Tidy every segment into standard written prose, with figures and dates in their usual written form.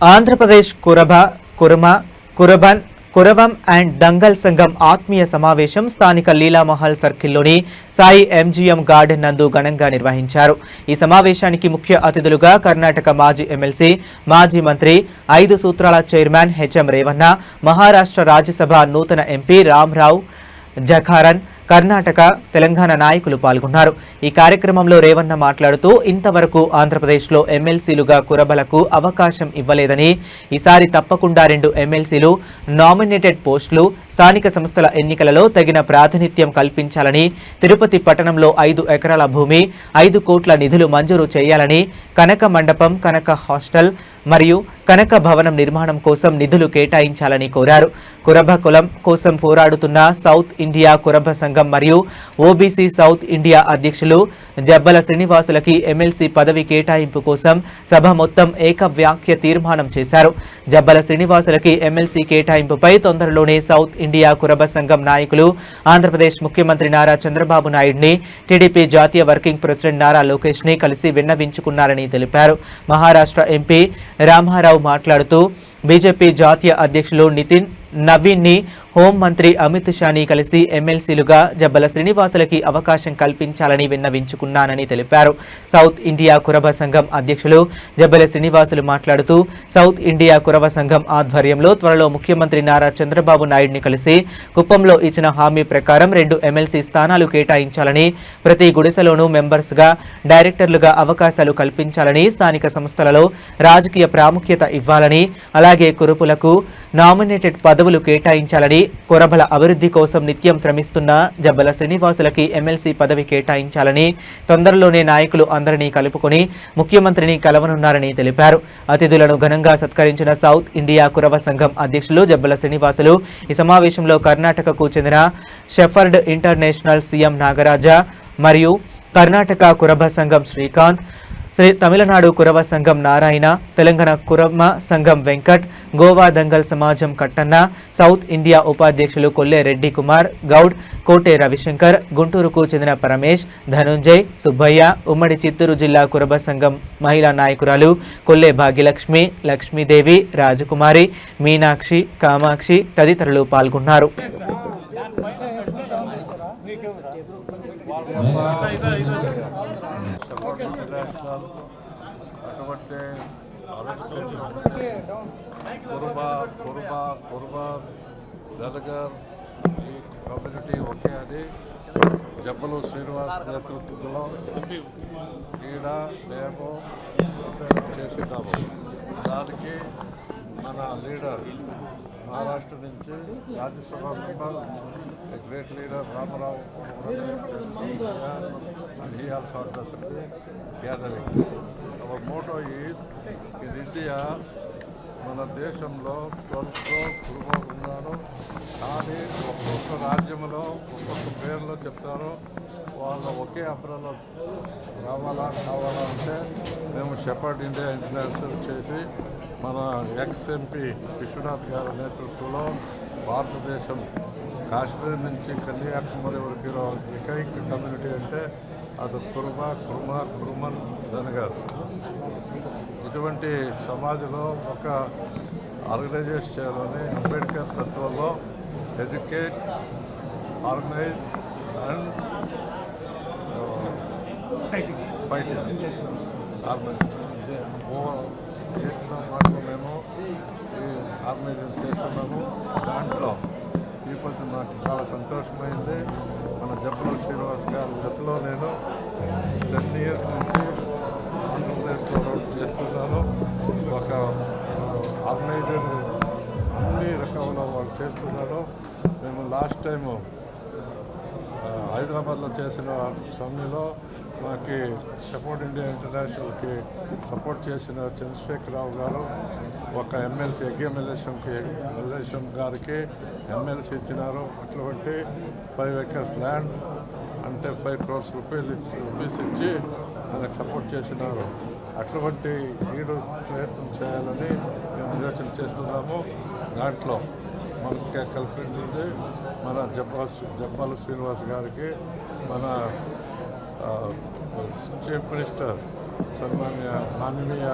Andhra Pradesh కురబన్ కురవం and Dangal సంఘం ఆత్మీయ సమావేశం స్థానిక లీలామహల్ సర్కిల్లోని సాయి ఎంజీఎం గార్డెన్ నందు ఘనంగా నిర్వహించారు. ఈ సమావేశానికి ముఖ్య అతిథులుగా కర్ణాటక మాజీ ఎమ్మెల్సీ, మాజీ మంత్రి, 5 సూత్రాల చైర్మన్ హెచ్ఎం రేవన్న, మహారాష్ట్ర రాజ్యసభ నూతన ఎంపీ రామ్రావ్ జఖారన్, కర్ణాటక, తెలంగాణ నాయకులు పాల్గొన్నారు. ఈ కార్యక్రమంలో రేవన్న మాట్లాడుతూ ఇంతవరకు ఆంధ్రప్రదేశ్లో ఎమ్మెల్సీలుగా కురబలకు అవకాశం ఇవ్వలేదని, ఈసారి తప్పకుండా 2 ఎమ్మెల్సీలు నామినేటెడ్ పోస్టులు స్థానిక సంస్థల ఎన్నికలలో తగిన ప్రాతినిధ్యం కల్పించాలని, తిరుపతి పట్టణంలో 5 ఎకరాల భూమి, 5 కోట్ల నిధులు మంజూరు చేయాలని, కనక మండపం, కనక హాస్టల్ మరియు కనక భవనం నిర్మాణం కోసం నిధులు కేటాయించాలని కోరారు. కురబ కులం కోసం పోరాడుతున్న సౌత్ ఇండియా కురబ సంఘం మరియు ఓబీసీ సౌత్ ఇండియా అధ్యక్షులు జబ్బల శ్రీనివాసులకి ఎమ్మెల్సీ పదవి కేటాయింపు కోసం సభ మొత్తం ఏకవాక్య తీర్మానం చేశారు. జబ్బల శ్రీనివాసులకి ఎమ్మెల్సీ కేటాయింపుపై తొందరలోనే సౌత్ ఇండియా కురబ సంఘం నాయకులు ఆంధ్రప్రదేశ్ ముఖ్యమంత్రి నారా చంద్రబాబు నాయుడిని, టీడీపీ జాతీయ వర్కింగ్ ప్రెసిడెంట్ నారా లోకేష్ ని కలిసి విన్నవించుకున్నారని తెలిపారు. మహారాష్ట్ర ఎంపీ రామారావు మాట్లాడుతూ బీజేపీ జాతీయ అధ్యక్షులు నితిన్ నవీన్ ని, హోంమంత్రి అమిత్ షాని కలిసి ఎమ్మెల్సీలుగా జబ్బల శ్రీనివాసులకి అవకాశం కల్పించాలని విన్నవించుకున్నానని తెలిపారు. సౌత్ ఇండియా కురబ సంఘం అధ్యక్షులు జబ్బల శ్రీనివాసులు మాట్లాడుతూ సౌత్ ఇండియా కురబ సంఘం ఆధ్వర్యంలో త్వరలో ముఖ్యమంత్రి నారా చంద్రబాబు నాయుడిని కలిసి కుప్పంలో ఇచ్చిన హామీ ప్రకారం 2 ఎమ్మెల్సీ స్థానాలు కేటాయించాలని, ప్రతి గుడిసెలోనూ మెంబర్స్గా, డైరెక్టర్లుగా అవకాశాలు కల్పించాలని, స్థానిక సంస్థలలో రాజకీయ ప్రాముఖ్యత ఇవ్వాలని, అలాగే కురుపులకు నామినేటెడ్ పదవులు కేటాయించాలని, కురబల అభివృద్ధి కోసం నిత్యం శ్రమిస్తున్న జబ్బల శ్రీనివాసులకి ఎమ్మెల్సీ పదవి కేటాయించాలని, తొందరలోనే నాయకులు అందరినీ కలుపుకొని ముఖ్యమంత్రిని కలవనున్నారని తెలిపారు. అతిథులను ఘనంగా సత్కరించిన సౌత్ ఇండియా కురబ సంఘం అధ్యక్షులు జబ్బల శ్రీనివాసులు ఈ సమావేశంలో కర్ణాటకకు చెందిన షెఫర్డ్ ఇంటర్నేషనల్ సీఎం నాగరాజ మరియు కర్ణాటక కురబ సంఘం శ్రీకాంత్, తమిళనాడు కురవ సంఘం నారాయణ, తెలంగాణ కురమ సంఘం వెంకట్, గోవా దంగల్ సమాజం కట్టన్న, సౌత్ ఇండియా ఉపాధ్యక్షులు కొల్లె రెడ్డి కుమార్ గౌడ్, కోటే రవిశంకర్, గుంటూరుకు చెందిన పరమేష్, ధనుంజయ్, సుబ్బయ్య, ఉమ్మడి చిత్తూరు జిల్లా కురబ సంఘం మహిళా నాయకురాలు కొల్లె భాగ్యలక్ష్మి, లక్ష్మీదేవి, రాజకుమారి, మీనాక్షి, కామాక్షి తదితరులు పాల్గొన్నారు. అటువంటి కుర్బాన్ దర్గర్ ఈ కమ్యూనిటీ ఒకే అని జబ్బలు శ్రీనివాస్ నేతృత్వంలో ఈడ మేము చేస్తున్నాము. దానికి మన లీడర్ మహారాష్ట్ర నుంచి Rajya Sabha member great leader Ramarao he also understood the gathering. Our motto is in India, మన దేశంలో 12 కుటుంబాలు ఉన్నాడు. కానీ ఒక్కొక్క రాజ్యంలో ఒక్కొక్క పేర్లో చెప్తారు. వాళ్ళు ఒకే అబ్రలో రావాలా కావాలా అంటే మేము షెపర్డ్ ఇండియా ఇంటర్నేషనల్ చేసి మన ఎక్స్ ఎంపీ విశ్వనాథ్ గారి నేతృత్వంలో భారతదేశం కాశ్మీర్ నుంచి కన్యాకుమారి వరకు ఏకైక కమ్యూనిటీ అంటే అది కురుమన్ ధనగర్. ఇటువంటి సమాజంలో ఒక ఆర్గనైజేషన్ చేయాలని అంబేద్కర్ తత్వంలో ఎడ్యుకేట్, ఆర్గనైజ్ అండ్ ఫైటింగ్ మాటలు మేము ఈ ఆర్గనైజేషన్ చేస్తున్నాము. దాంట్లో ఈ పొద్దు నాకు చాలా సంతోషమైంది. మన జబ్బల శ్రీనివాస్ గారి జతలో నేను 10 years నుంచి ఆంధ్రప్రదేశ్లో చేస్తున్నాను. ఒక ఆర్గనైజర్ అన్ని రకాల వాళ్ళు చేస్తున్నారు. మేము లాస్ట్ టైము హైదరాబాద్లో చేసిన సమయంలో మాకు సపోర్ట్ ఇండియా ఇంటర్నేషనల్కి సపోర్ట్ చేసిన చంద్రశేఖరరావు గారు ఒక ఎమ్మెల్సీ ఎగ్ఎమ్మెల్యేషన్ గారికి ఎమ్మెల్సీ ఇచ్చినారు. అటువంటి 5 acres ల్యాండ్ అంటే 5 crores రూపీస్ ఇచ్చి మనకు సపోర్ట్ చేసినారు. అటువంటి ఈడు ప్రయత్నం చేయాలని మేము ఆలోచన చేస్తున్నాము. దాంట్లో మనకి కల్పించింది మన జబ్బల శ్రీనివాస్ గారికి, మన చీఫ్ మినిస్టర్ సన్మాన్య మాననీయ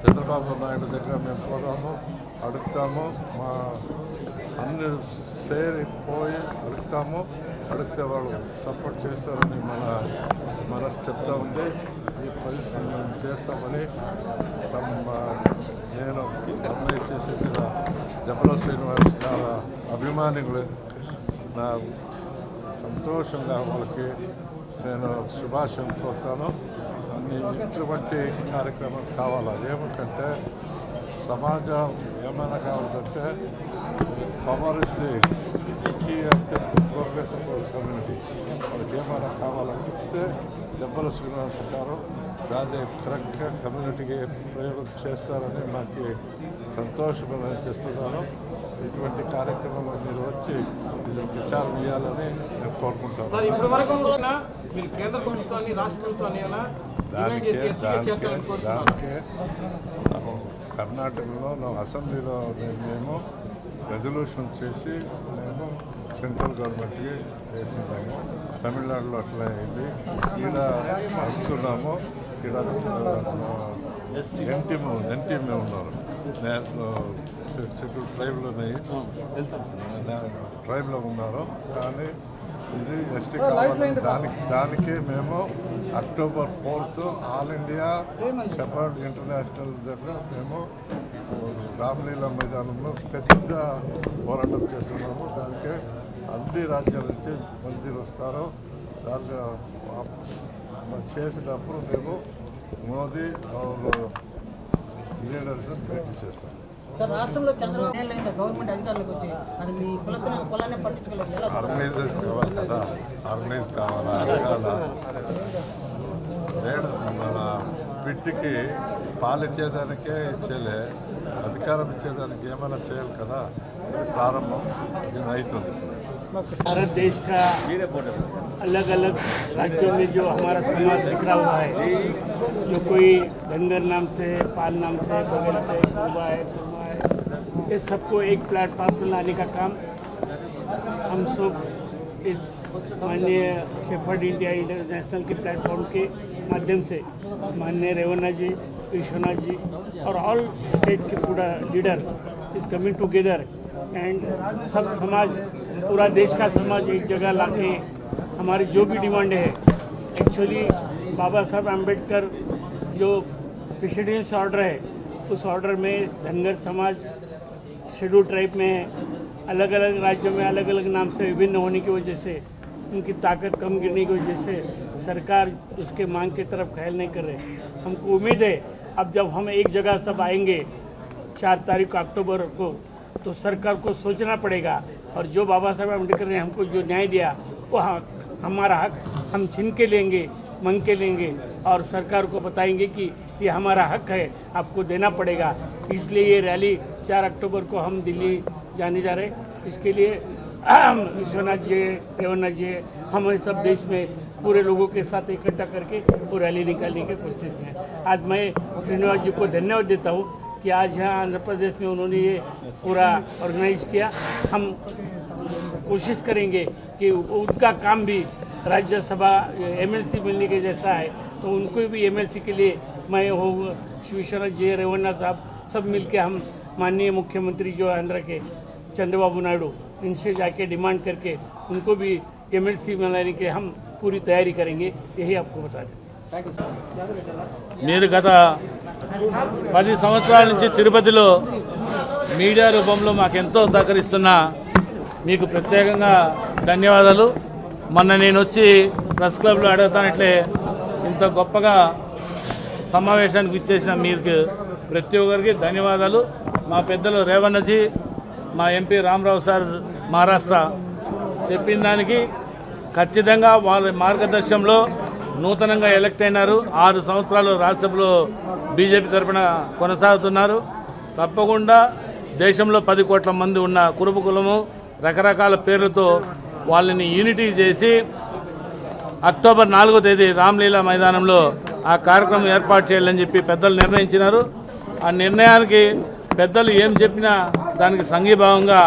చంద్రబాబు నాయుడు దగ్గర మేము పోదాము, అడుగుతాము, మా అన్ని సేరిపోయి అడిగితే వాళ్ళు సపోర్ట్ చేస్తారని మనసు చెప్తా ఉంది. ఈ పరిస్థితి మేము చేస్తామని నేను ఆర్గనైజ్ చేసేది జబల శ్రీనివాస్ గారి అభిమానులు నా సంతోషంగా వాళ్ళకి నేను శుభాశయం కోరుతాను. అన్ని ఇటువంటి కార్యక్రమం కావాలా, ఏమిటంటే సమాజం ఏమైనా కావాల్సింటే power is the key of the progress of our community. వాళ్ళకి ఏమైనా కావాలని ఇస్తే జబ్బల శ్రీనివాస్ గారు దాన్ని కరెక్ట్గా కమ్యూనిటీకి ప్రయోగం చేస్తారని మాకు సంతోషంగా చేస్తున్నాను. ఇటువంటి కార్యక్రమంలో మీరు వచ్చి ఇది ప్రచారం చేయాలని నేను కోరుకుంటాను. దానికే కర్ణాటకలో అసెంబ్లీలో మేము రెజల్యూషన్ చేసి మేము సెంట్రల్ గవర్నమెంట్కి వేసినాము. తమిళనాడులో అట్లా అయింది. ఈడ అడుగుతున్నాము. ఈడ ఎన్టీఎం ఉన్నారు, షెడ్యూల్ ట్రైబ్లో ఉన్నారు. కానీ ఇది ఎస్టీ కావాలి. దానికి మేము October 4th all India shepherd international దగ్గర మేము రామలీలా మైదానంలో పెద్ద పోరాటం చేస్తున్నాము. దానికి అన్ని రాజ్యాల నుంచి మంది వస్తారు. దాంట్లో చేసినప్పుడు మేము మోదీ లీడర్స్ భేటీ చేస్తాం. రాష్ట్రంలో చంద్రబాబు గవర్నమెంట్ అధికారులకు వచ్చి అది మీ కులాన్ని పట్టించుకోలేదు. ఆర్గనైజర్స్ కావాలి కదా, ఆర్గనైజ్ కావాలా, అడగాల. మన బిడ్డకి పాలిచ్చేదానికే ఇచ్చేలే, అధికారం ఇచ్చేదానికి ఏమైనా చేయాలి కదా. ఇది ప్రారంభం, ఇది అవుతుంది. भारत देश का अलग अलग राज्यों में जो हमारा समाज बिखरा हुआ है, जो कोई धनगर नाम से, पाल नाम से, बगल से, कुरबा है, ये सबको एक प्लेटफॉर्म पर लाने का काम हम सब इस माननीय शेफर्ड इंडिया इंटरनेशनल के प्लेटफॉर्म के माध्यम से माननीय रेवन्ना जी, विश्वनाथ जी और ऑल स्टेट के पूरा leaders is coming together and सब समाज, पूरा देश का समाज एक जगह लाके हमारी जो भी डिमांड है, एक्चुअली बाबा साहब अम्बेडकर जो प्रेसिडेंशियल ऑर्डर है, उस ऑर्डर में धनगर समाज शेड्यूल ट्राइब में है, अलग अलग राज्यों में अलग अलग नाम से विभिन्न होने की वजह से उनकी ताकत कम गिरने की वजह से सरकार उसके मांग की तरफ ख्याल नहीं कर रहे। हमको उम्मीद है अब जब हम एक जगह सब आएंगे 4 तारीख अक्टूबर को, तो सरकार को सोचना पड़ेगा और जो बाबा साहब अम्बेडकर ने हमको जो न्याय दिया वो हमारा हक हम छीन के लेंगे, मांग के लेंगे और सरकार को बताएंगे कि ये हमारा हक है, आपको देना पड़ेगा। इसलिए ये रैली 4 अक्टूबर को हम दिल्ली जाने जा रहे हैं। इसके लिए विश्वनाथ जी, रेवन्ना जी, हम सब देश में पूरे लोगों के साथ इकट्ठा करके वो रैली निकालने की कोशिश में हैं। आज मैं श्रीनिवास जी को धन्यवाद देता हूँ कि आज यहाँ आंध्र प्रदेश में उन्होंने ये पूरा ऑर्गेनाइज किया। हम कोशिश करेंगे कि उनका काम भी राज्यसभा एमएलसी मिलने के जैसा है, तो उनको भी एमएलसी के लिए मैं हो विश्वनाथ जी, रेवन्ना साहब सब मिलके हम माननीय मुख्यमंत्री जो आंध्र के चंद्रबाबू नायडू, इनसे जाके डिमांड करके उनको भी एमएलसी मिलाने के हम पूरी तैयारी करेंगे, यही आपको बता दें। మీరు గత 10 సంవత్సరాల నుంచి తిరుపతిలో మీడియా రూపంలో మాకెంతో సహకరిస్తున్న మీకు ప్రత్యేకంగా ధన్యవాదాలు. మొన్న నేను వచ్చి ప్రెస్ క్లబ్లో అడుగుతానట్లే ఇంత గొప్పగా సమావేశానికి ఇచ్చేసిన మీకు ప్రతి ఒక్కరికి ధన్యవాదాలు. మా పెద్దలు రేవన్నజీ, మా ఎంపీ రామరావు సార్ మహారాష్ట్ర చెప్పిన దానికి ఖచ్చితంగా వాళ్ళ మార్గదర్శనంలో నూతనంగా ఎలక్ట్ అయినారు. 6 సంవత్సరాలు రాజ్యసభలో బీజేపీ తరఫున కొనసాగుతున్నారు. తప్పకుండా దేశంలో 10 కోట్ల మంది ఉన్న కురుబ కులము రకరకాల పేర్లతో వాళ్ళని యూనిటీ చేసి అక్టోబర్ 4వ తేదీ రామలీలా మైదానంలో ఆ కార్యక్రమం ఏర్పాటు చేయాలని చెప్పి పెద్దలు నిర్ణయించినారు. ఆ నిర్ణయానికి పెద్దలు ఏం చెప్పినా దానికి సంఘీభావంగా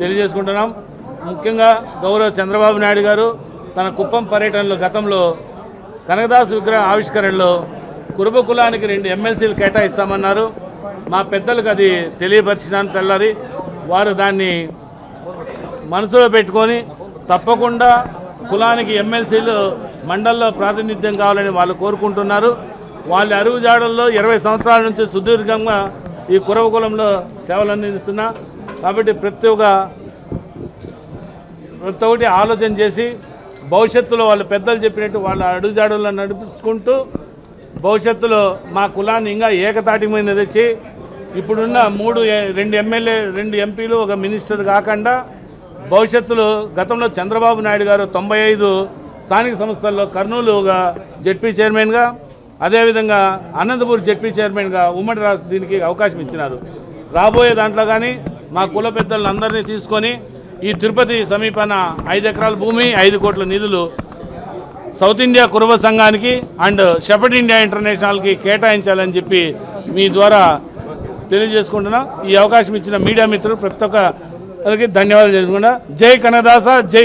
తెలియజేసుకుంటున్నాం. ముఖ్యంగా గౌరవ చంద్రబాబు నాయుడు గారు తన కుప్పం పర్యటనలో గతంలో కనకదాసు విగ్రహ ఆవిష్కరణలో కురుబ కులానికి 2 ఎమ్మెల్సీలు కేటాయిస్తామన్నారు. మా పెద్దలకు అది తెలియపరిచినాను తెల్లారి. వారు దాన్ని మనసులో పెట్టుకొని తప్పకుండా కులానికి ఎమ్మెల్సీలు మండల్లో ప్రాతినిధ్యం కావాలని వాళ్ళు కోరుకుంటున్నారు. వాళ్ళ అరుగుజాడల్లో 20 సంవత్సరాల నుంచి సుదీర్ఘంగా ఈ కురవ కులంలో సేవలు అందిస్తున్నా. కాబట్టి ప్రతి ఒక్కటి ఆలోచన చేసి భవిష్యత్తులో వాళ్ళ పెద్దలు చెప్పినట్టు వాళ్ళ అడుగుజాడల్లో నడుపుకుంటూ భవిష్యత్తులో మా కులాన్ని ఇంకా ఏకతాటి మీద తెచ్చి ఇప్పుడున్న 2 ఎంపీలు 1 మినిస్టర్ కాకుండా భవిష్యత్తులో గతంలో చంద్రబాబు నాయుడు గారు 95 స్థానిక సంస్థల్లో కర్నూలు జెడ్పీ చైర్మన్గా, అదేవిధంగా అనంతపూర్ జెడ్పీ చైర్మన్గా ఉమ్మడి రాష్ట్ర దీనికి అవకాశం ఇచ్చినారు. రాబోయే దాంట్లో కానీ మా కుల పెద్దలందరినీ తీసుకొని ఈ తిరుపతి సమీపాన 5 ఎకరాల భూమి 5 కోట్ల నిధులు సౌత్ ఇండియా కురుబ సంఘానికి అండ్ షెఫర్డ్ ఇండియా ఇంటర్నేషనల్కి కేటాయించాలని చెప్పి మీ ద్వారా తెలియజేసుకుంటున్నా. ఈ అవకాశం ఇచ్చిన మీడియా మిత్రులు ప్రతి ఒక్కరికి ధన్యవాదాలు చేసుకుంటున్నా. జై కనదాస, జై